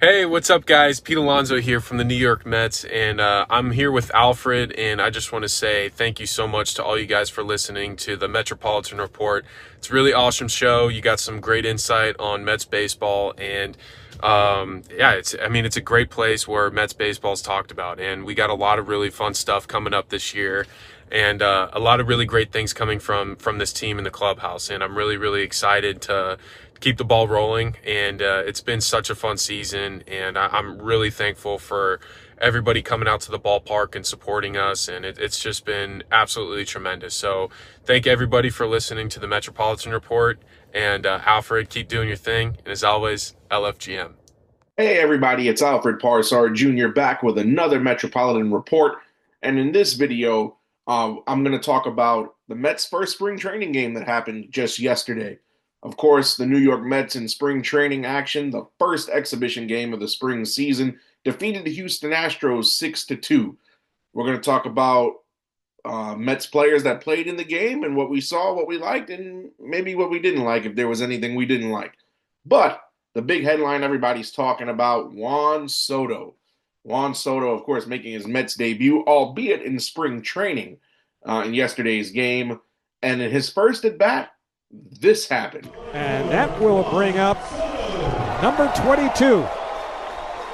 Hey, what's up, guys? Pete Alonso here from the New York Mets, and I'm here with Alfred. And I just want to say thank you so much to all you guys for listening to the Metropolitan Report. It's a really awesome show. You got some great insight on Mets baseball, and yeah, it's a great place where Mets baseball is talked about, and we got a lot of really fun stuff coming up this year. And a lot of really great things coming from this team in the clubhouse, and I'm really excited to keep the ball rolling. And it's been such a fun season, and I'm really thankful for everybody coming out to the ballpark and supporting us, and it's just been absolutely tremendous. So thank everybody for listening to the Metropolitan Report, and Alfred, keep doing your thing, and as always, LFGM. Hey everybody, it's Alfred Parsar Jr. back with another Metropolitan Report. And in this video, I'm going to talk about the Mets' first spring training game that happened just yesterday. Of course, the New York Mets in spring training action, the first exhibition game of the spring season, defeated the Houston Astros 6-2. We're going to talk about Mets players that played in the game and what we saw, what we liked, and maybe what we didn't like if there was anything we didn't like. But the big headline everybody's talking about, Juan Soto. Juan Soto, of course, making his Mets debut, albeit in spring training in yesterday's game. And in his first at bat, this happened. And that will bring up number 22,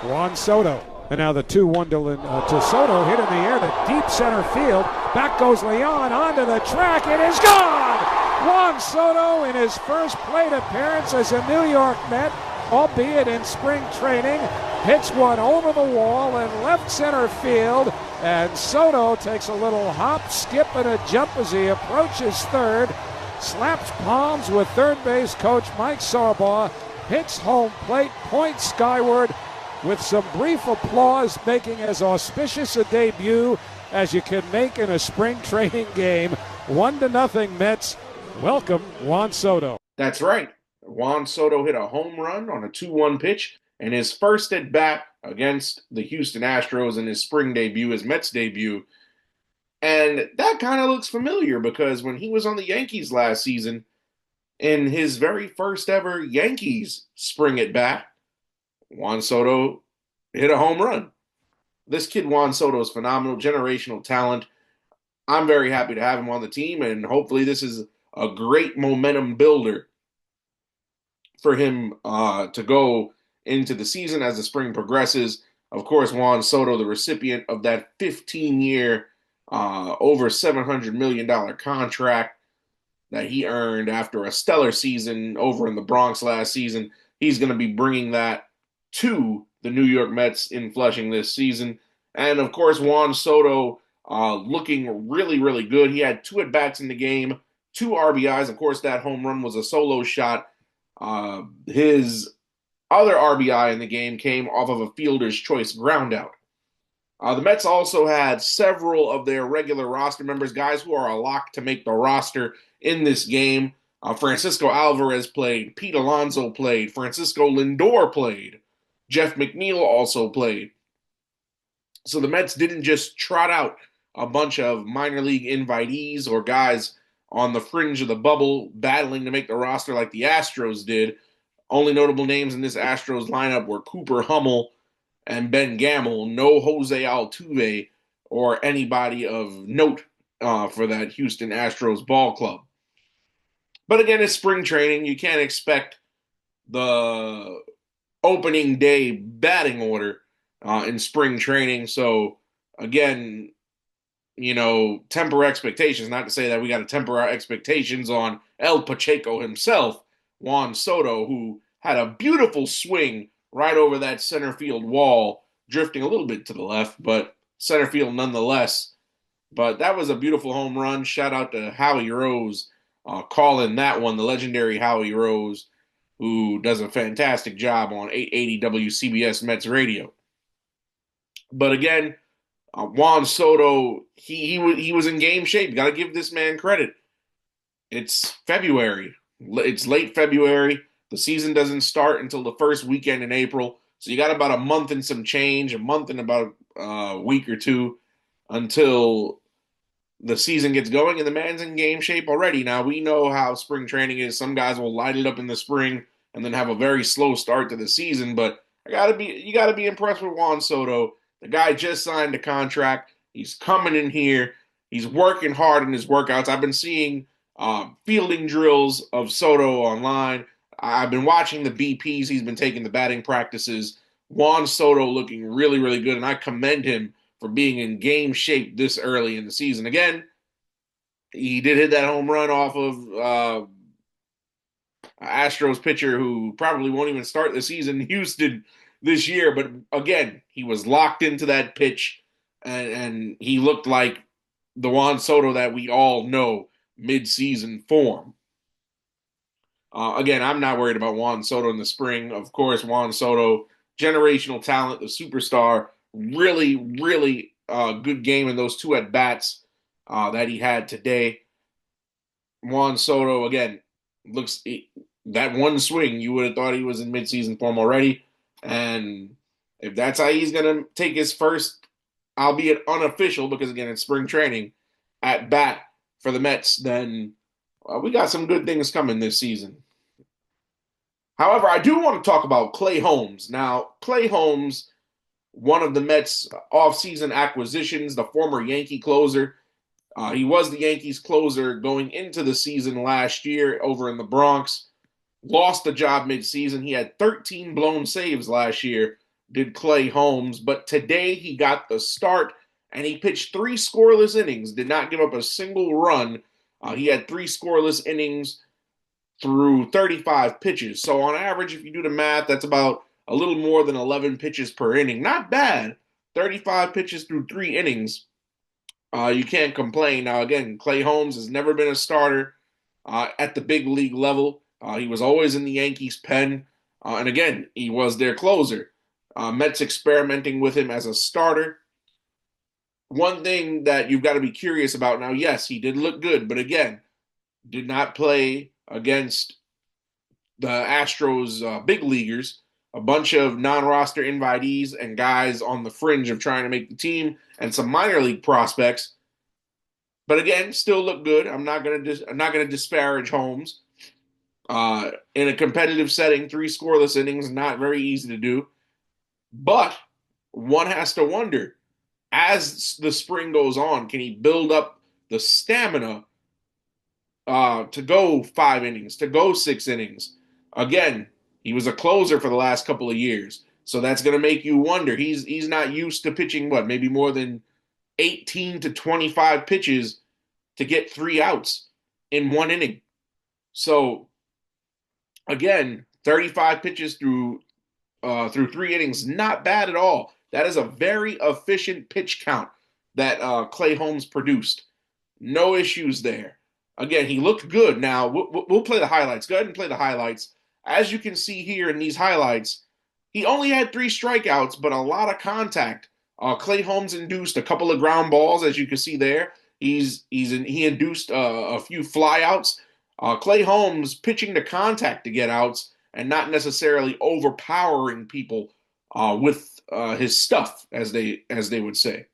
Juan Soto. And now the 2-1 to Soto, hit in the air to deep center field. Back goes Leon onto the track. It is gone! Juan Soto in his first plate appearance as a New York Met, albeit in spring training, hits one over the wall in left center field. And Soto takes a little hop, skip, and a jump as he approaches third. Slaps palms with third base coach Mike Sarbaugh, hits home plate, points skyward with some brief applause, making as auspicious a debut as you can make in a spring training game. 1-0 Mets. Welcome, Juan Soto. That's right. Juan Soto hit a home run on a 2-1 pitch and his first at bat against the Houston Astros in his spring debut, his Mets debut. And that kind of looks familiar because when he was on the Yankees last season, in his very first ever Yankees spring at bat, Juan Soto hit a home run. This kid, Juan Soto, is phenomenal, generational talent. I'm very happy to have him on the team, and hopefully this is a great momentum builder for him to go into the season as the spring progresses. Of course, Juan Soto, the recipient of that 15-year, over $700 million contract that he earned after a stellar season over in the Bronx last season. He's going to be bringing that to the New York Mets in Flushing this season. And of course, Juan Soto looking really good. He had 2 at-bats in the game, 2 RBIs. Of course, that home run was a solo shot. His other RBI in the game came off of a fielder's choice groundout. The Mets also had several of their regular roster members, guys who are a lock to make the roster in this game. Francisco Alvarez played, Pete Alonso played, Francisco Lindor played, Jeff McNeil also played. So the Mets didn't just trot out a bunch of minor league invitees or guys on the fringe of the bubble battling to make the roster like the Astros did. Only notable names in this Astros lineup were Cooper Hummel and Ben Gamel, no Jose Altuve or anybody of note for that Houston Astros ball club. But again, it's spring training. You can't expect the opening day batting order in spring training. So again, temper expectations. Not to say that we got to temper our expectations on El Pacheco himself, Juan Soto, who had a beautiful swing right over that center field wall, drifting a little bit to the left, but center field nonetheless. But that was a beautiful home run. Shout out to Howie Rose calling that one, the legendary Howie Rose, who does a fantastic job on 880 WCBS Mets Radio. But again, Juan Soto, he was in game shape. Got to give this man credit. It's February. It's late February. The season doesn't start until the first weekend in April. So you got about a month and some change, a month and about a week or two until the season gets going, and the man's in game shape already. Now, we know how spring training is. Some guys will light it up in the spring and then have a very slow start to the season. But You gotta be impressed with Juan Soto. The guy just signed a contract. He's coming in here. He's working hard in his workouts. I've been seeing fielding drills of Soto online. I've been watching the BPs. He's been taking the batting practices. Juan Soto looking really, really good, and I commend him for being in game shape this early in the season. Again, he did hit that home run off of Astros pitcher who probably won't even start the season in Houston this year. But again, he was locked into that pitch, and he looked like the Juan Soto that we all know mid-season form. Again, I'm not worried about Juan Soto in the spring. Of course, Juan Soto, generational talent, the superstar, really, really good game in those two at-bats that he had today. Juan Soto, again, looks that one swing, you would have thought he was in midseason form already. And if that's how he's going to take his first, albeit unofficial, because again, it's spring training, at bat for the Mets, then we got some good things coming this season. However, I do want to talk about Clay Holmes. Now, Clay Holmes, one of the Mets' offseason acquisitions, the former Yankee closer. He was the Yankees closer going into the season last year over in the Bronx. Lost the job midseason. He had 13 blown saves last year, did Clay Holmes. But today he got the start, and he pitched 3 scoreless innings, did not give up a single run. He had 3 scoreless innings through 35 pitches. So on average, if you do the math, that's about a little more than 11 pitches per inning. Not bad. 35 pitches through 3 innings. You can't complain. Now, again, Clay Holmes has never been a starter at the big league level. He was always in the Yankees' pen. And again, he was their closer. Mets experimenting with him as a starter. One thing that you've got to be curious about now, yes, he did look good, but again, did not play against the Astros big leaguers, a bunch of non-roster invitees and guys on the fringe of trying to make the team, and some minor league prospects. But again, still look good. I'm not going to disparage Holmes. In a competitive setting, 3 scoreless innings, not very easy to do. But one has to wonder, as the spring goes on, can he build up the stamina to go 5 innings, to go 6 innings? Again, he was a closer for the last couple of years. So that's going to make you wonder. He's not used to pitching, maybe more than 18 to 25 pitches to get 3 outs in 1 inning. So, again, 35 pitches through 3 innings, not bad at all. That is a very efficient pitch count that Clay Holmes produced. No issues there. Again, he looked good. Now, we'll play the highlights. Go ahead and play the highlights. As you can see here in these highlights, he only had 3 strikeouts, but a lot of contact. Clay Holmes induced a couple of ground balls, as you can see there. He induced a few flyouts. Clay Holmes pitching to contact to get outs and not necessarily overpowering people with his stuff, as they would say.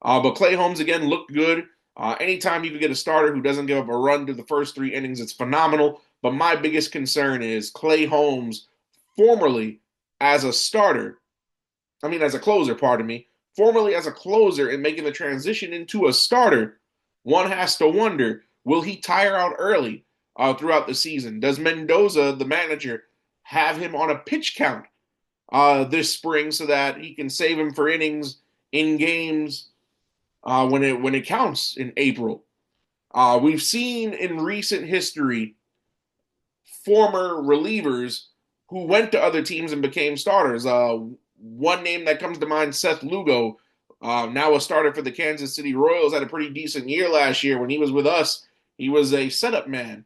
But Clay Holmes again looked good. Anytime you can get a starter who doesn't give up a run to the first 3 innings, it's phenomenal. But my biggest concern is Clay Holmes, formerly as a closer, formerly as a closer and making the transition into a starter, one has to wonder, will he tire out early throughout the season? Does Mendoza, the manager, have him on a pitch count this spring so that he can save him for innings in games when it counts in April? We've seen in recent history former relievers who went to other teams and became starters. One name that comes to mind, Seth Lugo, now a starter for the Kansas City Royals, had a pretty decent year last year. When he was with us, he was a setup man.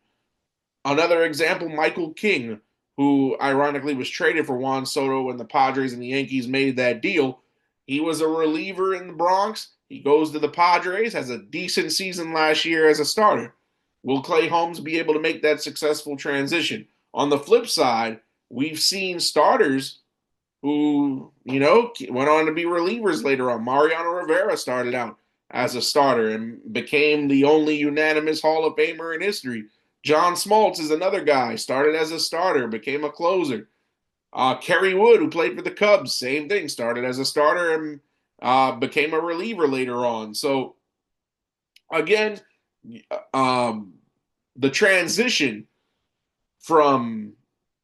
Another example, Michael King, who ironically was traded for Juan Soto when the Padres and the Yankees made that deal. He was a reliever in the Bronx. He goes to the Padres, has a decent season last year as a starter. Will Clay Holmes be able to make that successful transition? On the flip side, we've seen starters who, went on to be relievers later on. Mariano Rivera started out as a starter and became the only unanimous Hall of Famer in history. John Smoltz is another guy, started as a starter, became a closer. Kerry Wood, who played for the Cubs, same thing. Started as a starter and became a reliever later on. So again, um, the transition from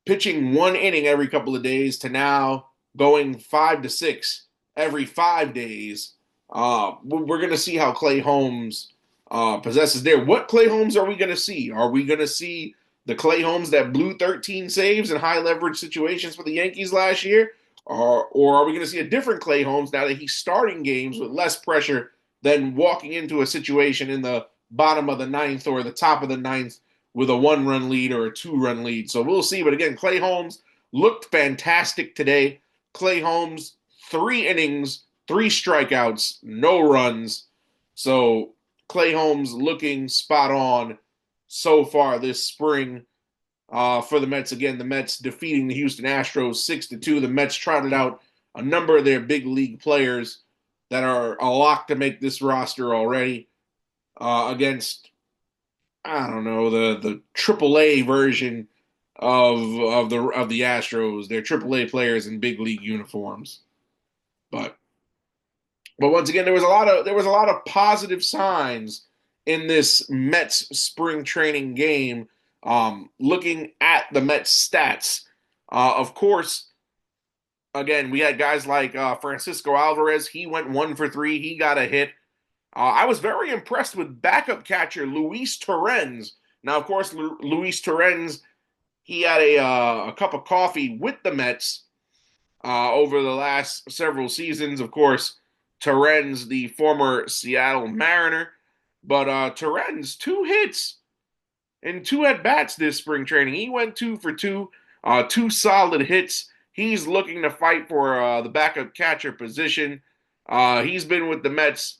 pitching one inning every couple of days to now going 5 to 6 every 5 days. We're going to see how Clay Holmes possesses there. What Clay Holmes are we going to see? Are we going to see the Clay Holmes that blew 13 saves in high leverage situations for the Yankees last year? Or are we going to see a different Clay Holmes now that he's starting games with less pressure than walking into a situation in the bottom of the ninth or the top of the ninth with a 1-run lead or a 2-run lead? So we'll see. But again, Clay Holmes looked fantastic today. Clay Holmes, 3 innings, 3 strikeouts, no runs. So Clay Holmes looking spot on so far this spring for the Mets. Again, the Mets defeating the Houston Astros 6-2. The Mets trotted out a number of their big league players that are a lock to make this roster already against, I don't know, the AAA version of the Astros. They're AAA players in big league uniforms. But once again, there was a lot of positive signs in this Mets spring training game. Looking at the Mets stats, of course, again, we had guys like Francisco Alvarez. He went 1 for 3. He got a hit. I was very impressed with backup catcher Luis Torrens. Now, of course, Luis Torrens, he had a cup of coffee with the Mets over the last several seasons. Of course, Torrens, the former Seattle Mariner. But Torrens, 2 hits in 2 at-bats this spring training. He went 2 for 2, 2 solid hits. He's looking to fight for the backup catcher position. He's been with the Mets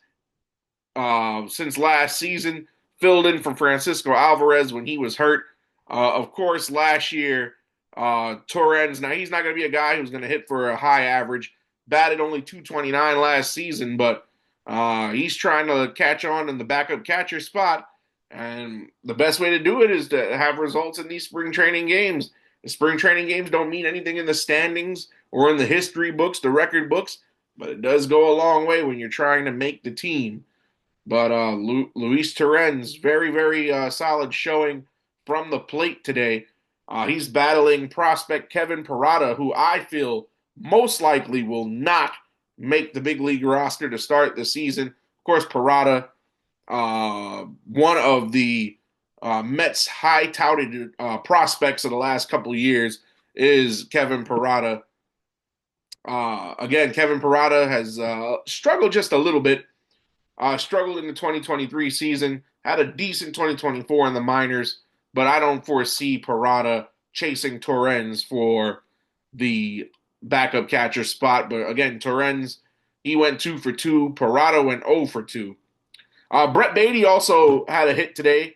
since last season, filled in for Francisco Alvarez when he was hurt. Of course, last year, Torrens, now he's not going to be a guy who's going to hit for a high average. Batted only .229 last season, but he's trying to catch on in the backup catcher spot. And the best way to do it is to have results in these spring training games. The spring training games don't mean anything in the standings or in the history books, the record books, but it does go a long way when you're trying to make the team. But Luis Torrens, very, very solid showing from the plate today. He's battling prospect Kevin Parada, who I feel most likely will not make the big league roster to start the season. Of course, Parada, one of the Mets' high-touted prospects of the last couple of years is Kevin Parada. Again, Kevin Parada has struggled just a little bit. Struggled in the 2023 season, had a decent 2024 in the minors, but I don't foresee Parada chasing Torrens for the backup catcher spot. But again, Torrens, he went 2 for 2. Parada went 0 for 2. Brett Beatty also had a hit today,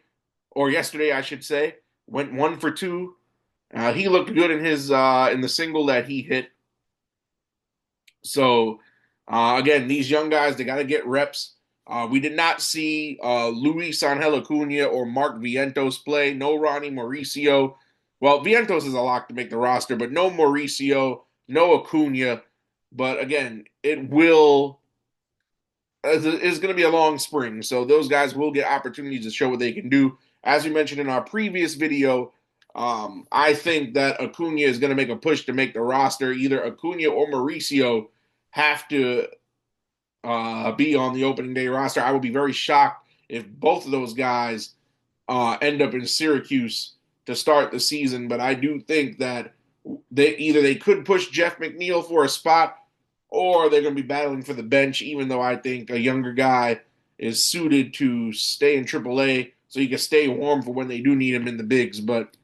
or yesterday, I should say. Went 1 for 2. He looked good in his in the single that he hit. So again, these young guys, they got to get reps. We did not see Luis Angel Acuna or Mark Vientos play. No Ronnie Mauricio. Well, Vientos is a lock to make the roster, but no Mauricio, no Acuna. But again, it's going to be a long spring, so those guys will get opportunities to show what they can do. As we mentioned in our previous video, I think that Acuna is going to make a push to make the roster. Either Acuna or Mauricio have to be on the opening day roster. I would be very shocked if both of those guys end up in Syracuse to start the season. But I do think that they could push Jeff McNeil for a spot, or they're going to be battling for the bench, even though I think a younger guy is suited to stay in AAA so he can stay warm for when they do need him in the bigs. But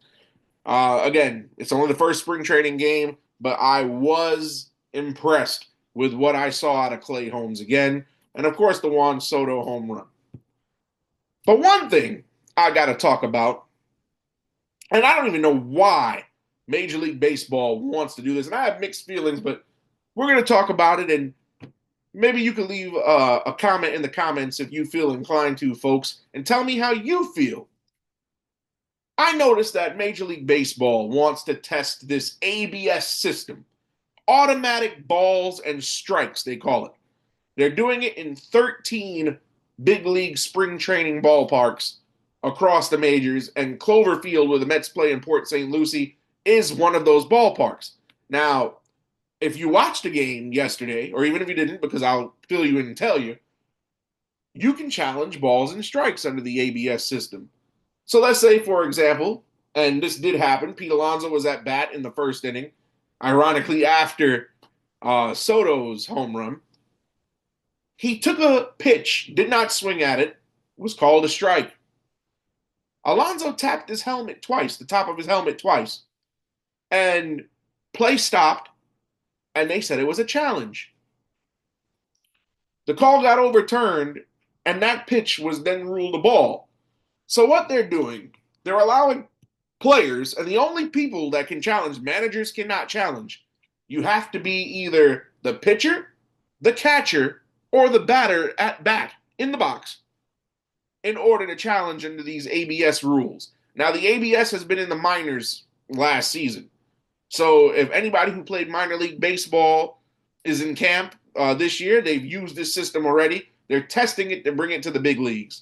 again, it's only the first spring training game, but I was impressed with what I saw out of Clay Holmes again. And, of course, the Juan Soto home run. But one thing I got to talk about, and I don't even know why Major League Baseball wants to do this, and I have mixed feelings, but we're going to talk about it, and maybe you can leave a comment in the comments if you feel inclined to, folks, and tell me how you feel. I noticed that Major League Baseball wants to test this ABS system, automatic balls and strikes, they call it. They're doing it in 13 big league spring training ballparks across the majors, and Cloverfield, where the Mets play in Port St. Lucie, is one of those ballparks. Now, if you watched a game yesterday, or even if you didn't, because I'll fill you in and tell you, you can challenge balls and strikes under the ABS system. So let's say, for example, and this did happen, Pete Alonso was at bat in the first inning, ironically after Soto's home run. He took a pitch, did not swing at it, was called a strike. Alonso tapped his helmet twice, the top of his helmet twice, and play stopped, and they said it was a challenge. The call got overturned, and that pitch was then ruled a ball. So what they're doing, they're allowing players, and the only people that can challenge, managers cannot challenge. You have to be either the pitcher, the catcher, or the batter at bat in the box in order to challenge under these ABS rules. Now, the ABS has been in the minors last season. So if anybody who played minor league baseball is in camp this year, they've used this system already. They're testing it to bring it to the big leagues.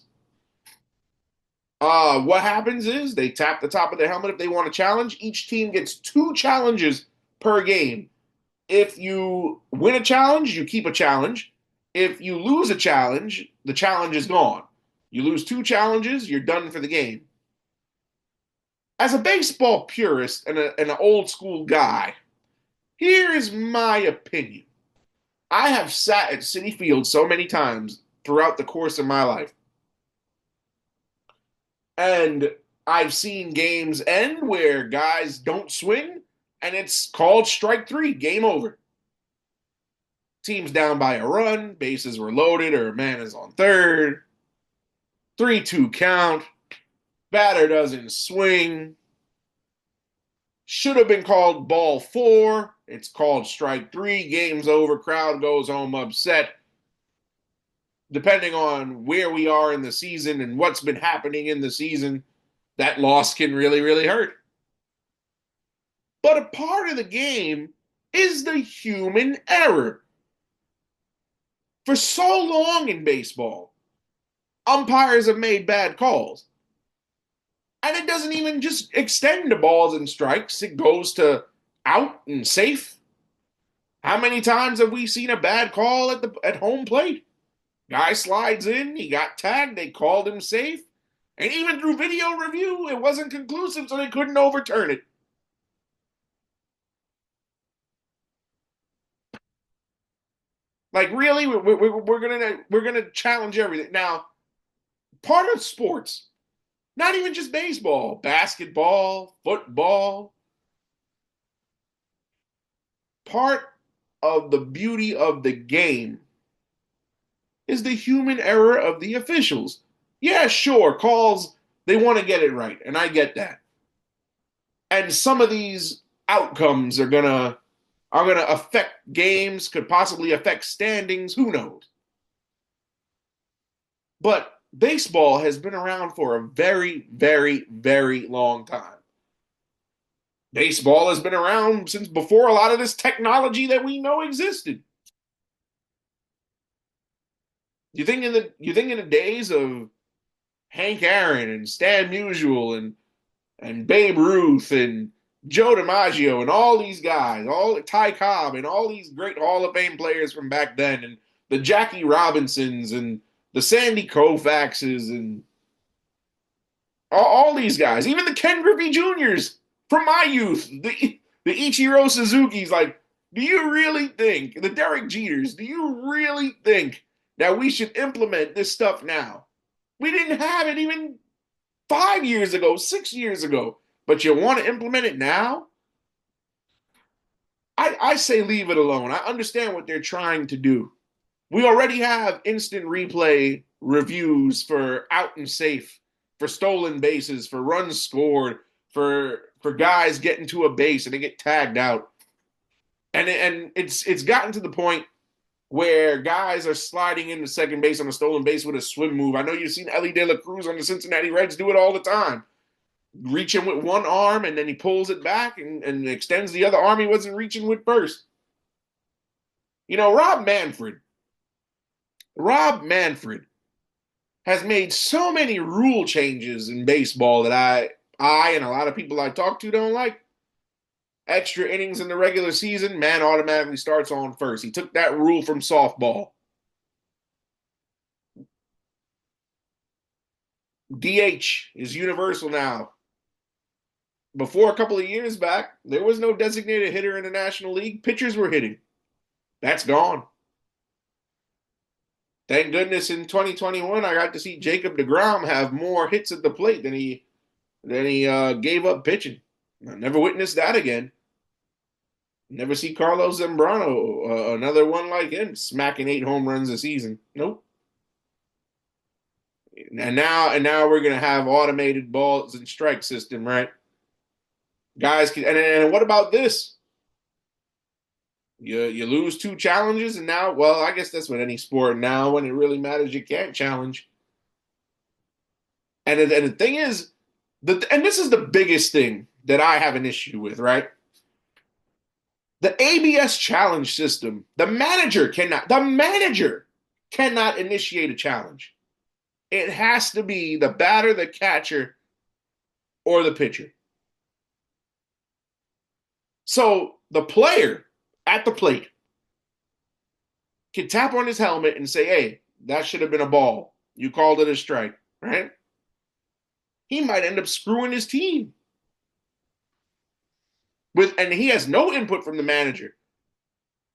What happens is they tap the top of their helmet if they want to challenge. Each team gets 2 challenges per game. If you win a challenge, you keep a challenge. If you lose a challenge, the challenge is gone. You lose 2 challenges, you're done for the game. As a baseball purist and an old school guy, here is my opinion. I have sat at Citi Field so many times throughout the course of my life. And I've seen games end where guys don't swing, and it's called strike 3, game over. Team's down by a run, bases were loaded, or a man is on third. 3-2 count. Batter doesn't swing. Should have been called ball 4. It's called strike 3. Game's over. Crowd goes home upset. Depending on where we are in the season and what's been happening in the season, that loss can really, really hurt. But a part of the game is the human error. For so long in baseball, umpires have made bad calls. And it doesn't even just extend to balls and strikes. It goes to out and safe. How many times have we seen a bad call at home plate? Guy slides in, he got tagged, they called him safe. And even through video review, it wasn't conclusive, so they couldn't overturn it. Like, really, we're gonna challenge everything. Now, part of sports, not even just baseball, basketball, football, part of the beauty of the game is the human error of the officials. Yeah, sure, calls, they want to get it right, and I get that. And some of these outcomes are gonna affect games, could possibly affect standings, who knows? But baseball has been around for a very, very, very long time. Baseball has been around since before a lot of this technology that we know existed. You think in the days of Hank Aaron and Stan Musial and Babe Ruth and Joe DiMaggio and all these guys, all Ty Cobb and all these great Hall of Fame players from back then, and the Jackie Robinsons and the Sandy Koufaxes and all these guys, even the Ken Griffey Jr.'s from my youth, the Ichiro Suzuki's, like, do you really think, the Derek Jeters, do you really think that we should implement this stuff now? We didn't have it even 5 years ago, 6 years ago, but you want to implement it now? I say leave it alone. I understand what they're trying to do. We already have instant replay reviews for out and safe, for stolen bases, for runs scored, for guys getting to a base and they get tagged out. And it's gotten to the point where guys are sliding into second base on a stolen base with a swim move. I know you've seen Ellie De La Cruz on the Cincinnati Reds do it all the time. reaching with one arm and then he pulls it back and extends the other arm he wasn't reaching with first. You know, Rob Manfred has made so many rule changes in baseball that I and a lot of people I talk to don't like. Extra innings in the regular season, man automatically starts on first. He took that rule from softball. DH is universal now. Before a couple of years back, there was no designated hitter in the National League. Pitchers were hitting. That's gone. Thank goodness in 2021, I got to see Jacob deGrom have more hits at the plate than he gave up pitching. I never witnessed that again. Never see Carlos Zambrano, another one like him, smacking 8 home runs a season. Nope. And now we're gonna have automated balls and strike system, right? Guys can, and what about this? You lose 2 challenges, and now, well, I guess that's with any sport. Now, when it really matters, you can't challenge. And the thing is, and this is the biggest thing that I have an issue with, right? The ABS challenge system, the manager cannot initiate a challenge. It has to be the batter, the catcher, or the pitcher. So the player at the plate can tap on his helmet and say, hey, that should have been a ball. You called it a strike, right? He might end up screwing his team. And he has no input from the manager.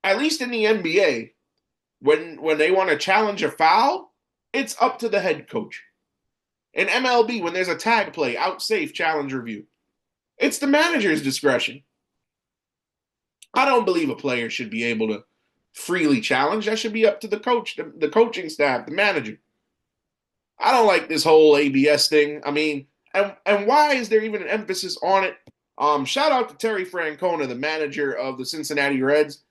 At least in the NBA, when they want to challenge a foul, it's up to the head coach. In MLB, when there's a tag play, out safe, challenge review, it's the manager's discretion. I don't believe a player should be able to freely challenge. That should be up to the coach, the coaching staff, the manager. I don't like this whole ABS thing. I mean, and why is there even an emphasis on it? Shout out to Terry Francona, the manager of the Cincinnati Reds.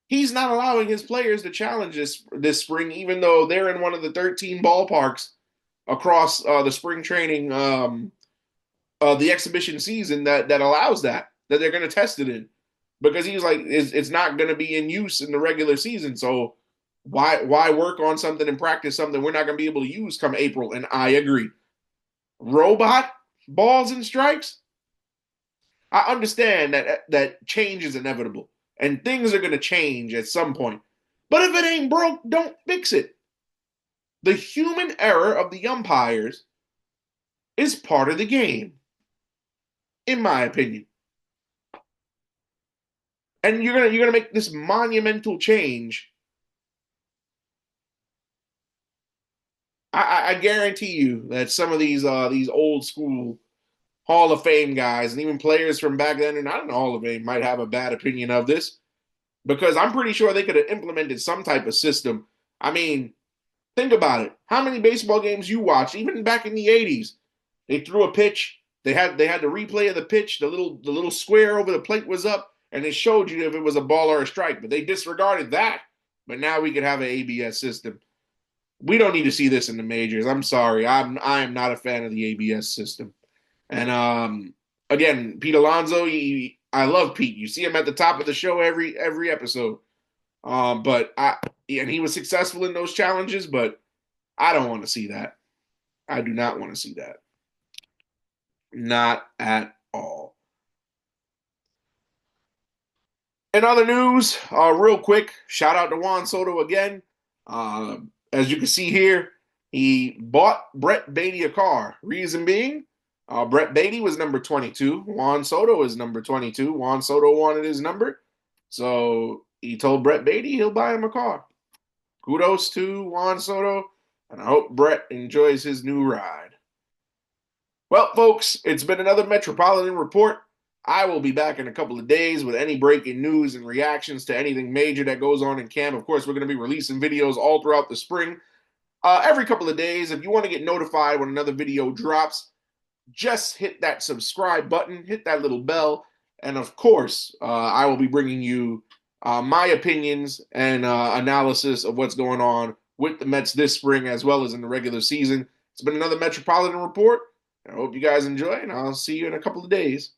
He's not allowing his players to challenge this spring, even though they're in one of the 13 ballparks across the spring training, the exhibition season that allows that they're going to test it in. Because he's like, it's not going to be in use in the regular season. So why work on something and practice something we're not going to be able to use come April? And I agree. Robot balls and strikes? I understand that change is inevitable and things are going to change at some point. But if it ain't broke, don't fix it. The human error of the umpires is part of the game, in my opinion. And you're gonna make this monumental change. I guarantee you that some of these old school Hall of Fame guys and even players from back then and not in the Hall of Fame might have a bad opinion of this, because I'm pretty sure they could have implemented some type of system. I mean, think about it. How many baseball games you watched, even back in the 80s? They threw a pitch. They had the replay of the pitch. The little square over the plate was up, and it showed you if it was a ball or a strike. But they disregarded that. But now we could have an ABS system. We don't need to see this in the majors. I'm sorry. I am not a fan of the ABS system. And again, Pete Alonso, I love Pete. You see him at the top of the show every episode. And he was successful in those challenges, but I don't want to see that. I do not want to see that. Not at all. In other news, real quick, shout out to Juan Soto again. As you can see here, he bought Brett Beatty a car. Reason being, Brett Beatty was number 22. Juan Soto is number 22. Juan Soto wanted his number. So he told Brett Beatty he'll buy him a car. Kudos to Juan Soto, and I hope Brett enjoys his new ride. Well, folks, it's been another Metropolitan Report. I will be back in a couple of days with any breaking news and reactions to anything major that goes on in camp. Of course, we're going to be releasing videos all throughout the spring. Every couple of days, if you want to get notified when another video drops, just hit that subscribe button, hit that little bell, and of course, I will be bringing you my opinions and analysis of what's going on with the Mets this spring as well as in the regular season. It's been another Metropolitan Report. I hope you guys enjoy, and I'll see you in a couple of days.